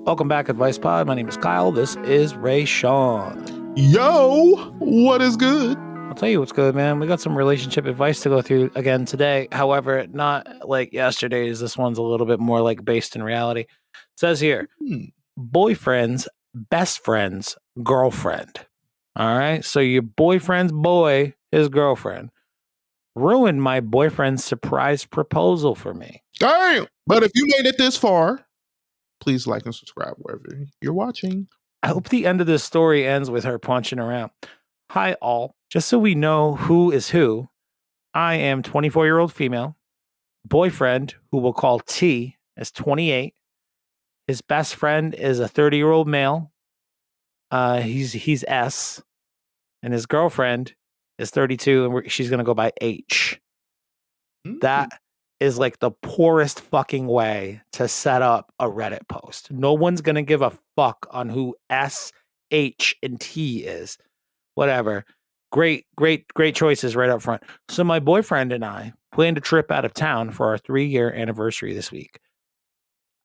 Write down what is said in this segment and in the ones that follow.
Welcome back, Advice Pod. My name is Kyle. This is Raysean. Yo, what is good? I'll tell you what's good, man. We got some relationship advice to go through again today. However, not like yesterday's. This one's a little bit more like based in reality. It says here, boyfriend's best friend's girlfriend. All right. So your boyfriend's boy, his girlfriend, ruined my boyfriend's surprise proposal for me. Damn. But if you made it this far, please like and subscribe wherever you're watching. I hope the end of this story ends with her punching around. Hi, all. Just so we know who is who, I am 24-year-old female. Boyfriend, who we'll call T, is 28. His best friend is a 30-year-old male. He's S. And his girlfriend is 32, and she's going to go by H. That is like the poorest fucking way to set up a Reddit post. No one's going to give a fuck on who S, H, and T is. Whatever. Great choices right up front. So my boyfriend and I planned a trip out of town for our 3-year anniversary this week.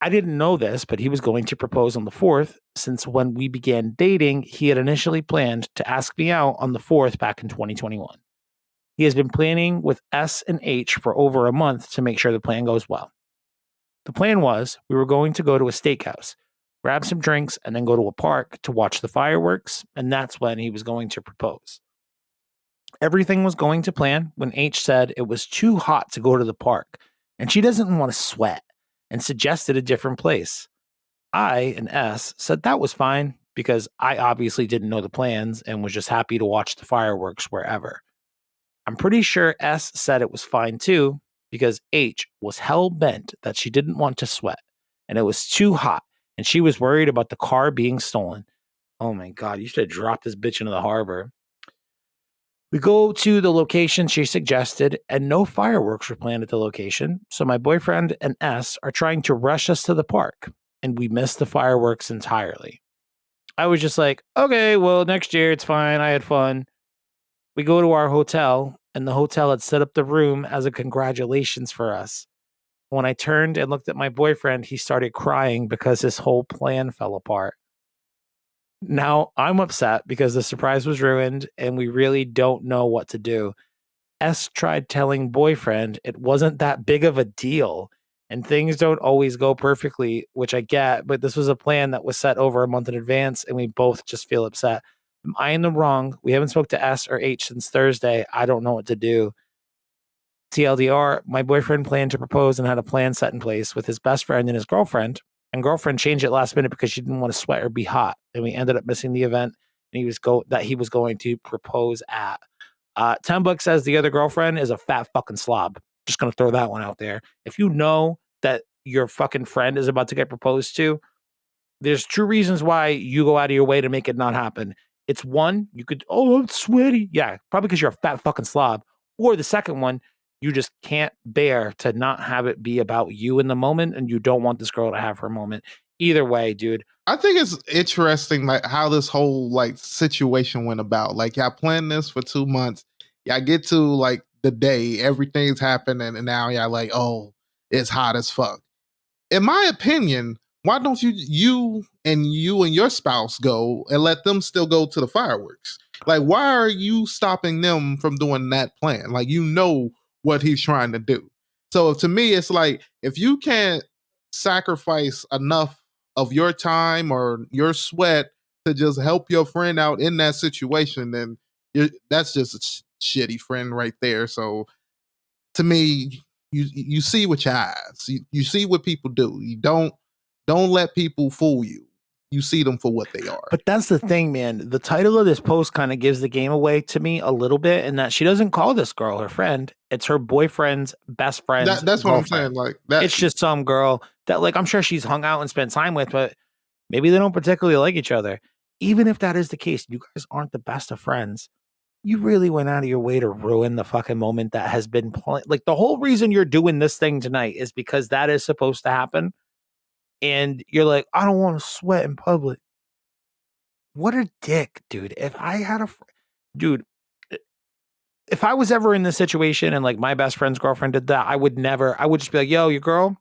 I didn't know this, but he was going to propose on the 4th, since when we began dating, he had initially planned to ask me out on the 4th back in 2021. He has been planning with S and H for over a month to make sure the plan goes well. The plan was we were going to go to a steakhouse, grab some drinks, and then go to a park to watch the fireworks, and that's when he was going to propose. Everything was going to plan when H said it was too hot to go to the park, and she doesn't want to sweat, and suggested a different place. I and S said that was fine because I obviously didn't know the plans and was just happy to watch the fireworks wherever. I'm pretty sure S said it was fine too because H was hell bent that she didn't want to sweat, and it was too hot, and she was worried about the car being stolen. Oh my God, you should have dropped this bitch into the harbor. We go to the location she suggested, and no fireworks were planned at the location. So my boyfriend and S are trying to rush us to the park, and we missed the fireworks entirely. I was just like, okay, well, next year it's fine. I had fun. We go to our hotel, and the hotel had set up the room as a congratulations for us. When I turned and looked at my boyfriend, he started crying because his whole plan fell apart. Now I'm upset because the surprise was ruined and we really don't know what to do. S tried telling boyfriend it wasn't that big of a deal and things don't always go perfectly, which I get, but this was a plan that was set over a month in advance and we both just feel upset. Am I in the wrong? We haven't spoke to S or H since Thursday. I don't know what to do. TLDR, my boyfriend planned to propose and had a plan set in place with his best friend and his girlfriend. And girlfriend changed it last minute because she didn't want to sweat or be hot. And we ended up missing the event and he was going to propose at. 10 bucks says the other girlfriend is a fat fucking slob. Just gonna throw that one out there. If you know that your fucking friend is about to get proposed to, there's two reasons why you go out of your way to make it not happen. It's one, you could, oh, I'm sweaty. Yeah, probably because you're a fat fucking slob. Or the second one, you just can't bear to not have it be about you in the moment and you don't want this girl to have her moment. Either way, dude. I think it's interesting like how this whole like situation went about. Like y'all planned this for 2 months. Y'all get to like the day, everything's happening, and now y'all like, oh, it's hot as fuck. In my opinion, why don't you and your spouse go and let them still go to the fireworks? Like, why are you stopping them from doing that plan? Like, you know what he's trying to do. So to me, it's like if you can't sacrifice enough of your time or your sweat to just help your friend out in that situation, then that's just a shitty friend right there. So to me, you see with your eyes. You see what people do. You don't let people fool you. You see them for what they are. But that's the thing, man. The title of this post kind of gives the game away to me a little bit, in that she doesn't call this girl her friend. It's her boyfriend's best friend's That's what I'm saying. Like that. It's just some girl that, like, I'm sure she's hung out and spent time with, but maybe they don't particularly like each other. Even if that is the case, you guys aren't the best of friends. You really went out of your way to ruin the fucking moment that has been like the whole reason you're doing this thing tonight is because that is supposed to happen. And you're like, I don't want to sweat in public. What a dick, dude. If I had dude, if I was ever in this situation and like my best friend's girlfriend did that, I would just be like, yo, your girl,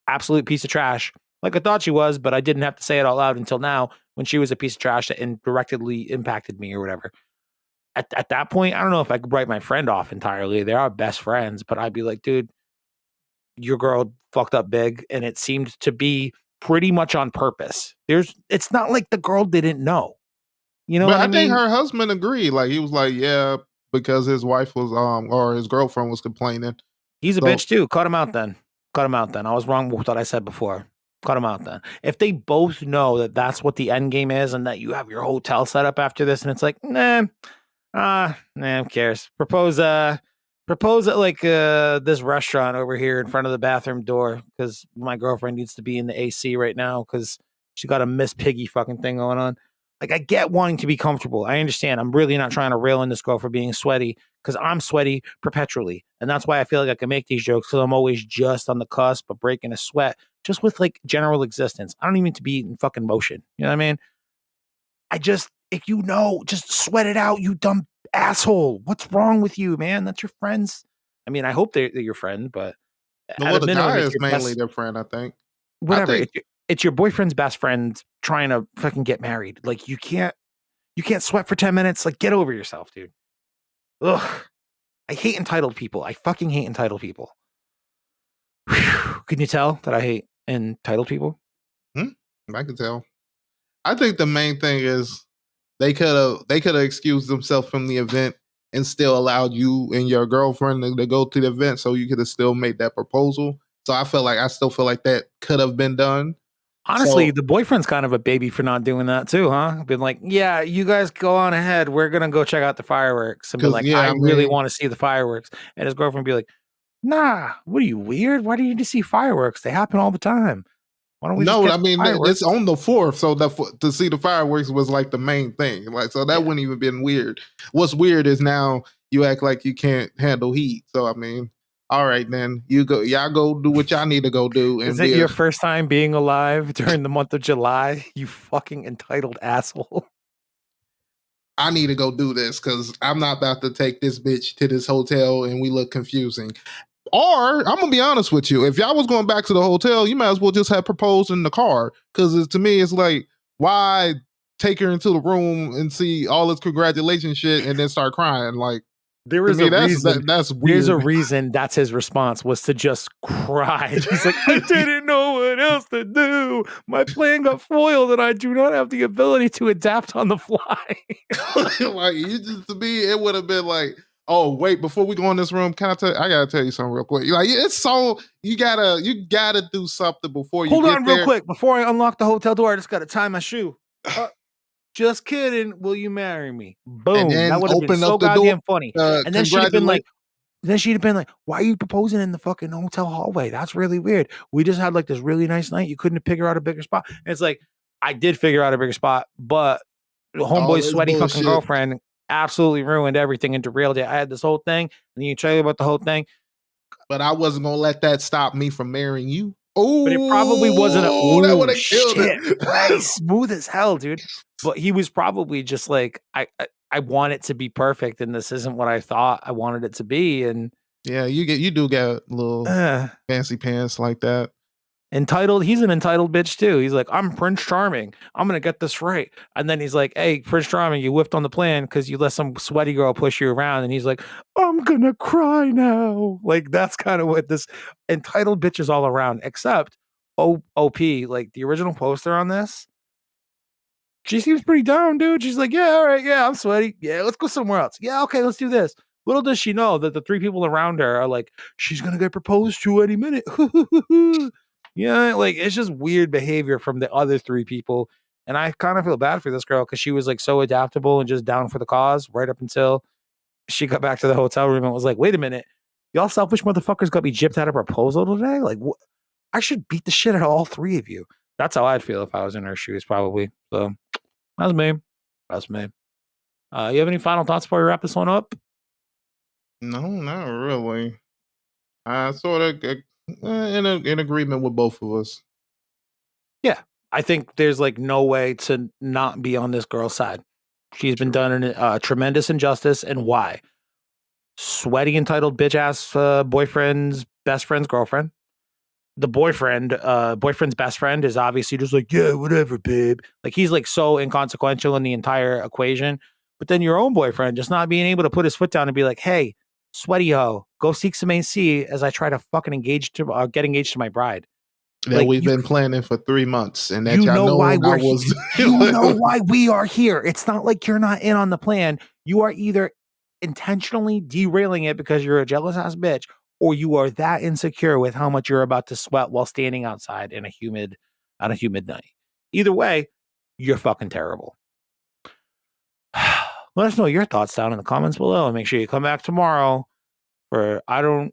absolute piece of trash. like I thought she was, but I didn't have to say it out loud until now when she was a piece of trash that indirectly impacted me or whatever. At that point, I don't know if I could write my friend off entirely. They are best friends, but I'd be like, dude, your girl fucked up big, and it seemed to be pretty much on purpose. It's not like the girl didn't know. You know But what I I think mean? her husband agreed. Like he was like, yeah, because his wife was or his girlfriend was complaining. He's a So bitch too. Cut him out then. Cut him out then. I was wrong with what I said before. Cut him out then. If they both know that that's what the end game is and that you have your hotel set up after this, and it's like, nah, who cares? Propose at like this restaurant over here in front of the bathroom door because my girlfriend needs to be in the AC right now because she got a Miss Piggy fucking thing going on. Like I get wanting to be comfortable. I understand. I'm really not trying to rail in this girl for being sweaty because I'm sweaty perpetually. And that's why I feel like I can make these jokes because I'm always just on the cusp of breaking a sweat, just with like general existence. I don't even need to be in fucking motion. You know what I mean? If you know, just sweat it out, you dumb asshole. What's wrong with you, man? That's your friends. I mean, I hope they're your friend, but at well, a the minimum, guy it's is your mainly best, their friend, I think. I whatever. think It's your boyfriend's best friend trying to fucking get married. Like you can't sweat for 10 minutes. Like, get over yourself, dude. Ugh. I hate entitled people. I fucking hate entitled people. Whew. Can you tell that I hate entitled people? hmm, I can tell. I think the main thing is they could have excused themselves from the event and still allowed you and your girlfriend to go to the event so you could have still made that proposal. So I still feel like that could have been done. Honestly, So the boyfriend's kind of a baby for not doing that too, huh? Been like, yeah, you guys go on ahead. We're gonna go check out the fireworks, and be because like, I yeah, I really mean, want to see the fireworks. And his girlfriend be like, nah, what are you weird? Why do you need to see fireworks? They happen all the time. Why don't we just no, get I the mean it's fireworks? on the fourth, so to see the fireworks was like the main thing. Like so that Yeah. wouldn't even been weird. What's weird is now you act like you can't handle heat. So I mean, all right then, y'all go do what y'all need to go do, Is and it your first time being alive during the month of July? You fucking entitled asshole. I need to go do this because I'm not about to take this bitch to this hotel and we look confusing. Or I'm gonna be honest with you, if y'all was going back to the hotel, you might as well just have proposed in the car. Because to me, it's like, why take her into the room and see all this congratulations shit and then start crying? Like There to is me, a reason. that's There's a weird. reason that's his response was to just cry. He's like, I didn't know what else to do. My plan got foiled and I do not have the ability to adapt on the fly. Like you just to me, it would have been like, oh wait, before we go in this room, can I tell? I gotta tell you something real quick. Like it's so you gotta do something before you Hold get on real there, quick. Before I unlock the hotel door, I just got to tie my shoe. Uh, just kidding. Will you marry me? and Boom. then That would have been open so up the door. goddamn funny. And then she'd have been Congratulate. like, why are you proposing in the fucking hotel hallway? That's really weird. We just had like this really nice night. You couldn't figure out a bigger spot. And it's like, I did figure out a bigger spot, but the All homeboy's this sweaty fucking bullshit. girlfriend absolutely ruined everything and derailed it. I had this whole thing, and you tell you about the whole thing, But I wasn't gonna let that stop me from marrying you. but it probably wasn't a, Oh, that would ooh, have killed shit. Right. it. Smooth as hell, dude. But he was probably just like, I want it to be perfect, and this isn't what I thought I wanted it to be. And Yeah, you do get little uh, fancy pants like that. entitled, he's an entitled bitch too. He's like, I'm Prince Charming. I'm gonna get this right. And then he's like, hey, Prince Charming, you whiffed on the plan because you let some sweaty girl push you around. And he's like, I'm gonna cry now. Like that's kind of what this entitled bitch is all around, except OP, like the original poster on this. She seems pretty down, dude. She's like, yeah, all right, yeah, I'm sweaty. Yeah, let's go somewhere else. Yeah, okay, let's do this. Little does she know that the three people around her are like, she's gonna get proposed to any minute. Yeah, like it's just weird behavior from the other three people. And I kind of feel bad for this girl because she was like so adaptable and just down for the cause right up until she got back to the hotel room and was like, wait a minute, y'all selfish motherfuckers got me gypped out a proposal today? Like, I should beat the shit out of all three of you. That's how I'd feel if I was in her shoes, probably. So that's me. That's me. You have any final thoughts before we wrap this one up? No, not really. I sort of in agreement with both of us. Yeah. I think there's like no way to not be on this girl's side. She's been True. done a tremendous injustice. And why? Sweaty, entitled bitch ass boyfriend's best friend's girlfriend. the boyfriend's best friend is obviously just like, yeah, whatever, babe. Like he's like so inconsequential in the entire equation. But then your own boyfriend just not being able to put his foot down and be like, hey, sweaty ho, go seek some AC as I try to fucking get engaged to my bride. That Like we've been planning for 3 months, and that you y'all know why knowing I we're was. you know why we are here. It's not like you're not in on the plan. You are either intentionally derailing it because you're a jealous ass bitch, or you are that insecure with how much you're about to sweat while standing outside in a humid on a humid night. Either way, you're fucking terrible. Let us know your thoughts down in the comments below and make sure you come back tomorrow for I'm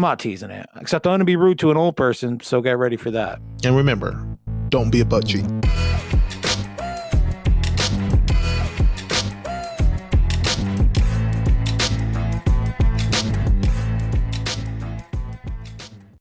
not teasing it, except I'm going to be rude to an old person. So get ready for that. And remember, don't be a butt cheek.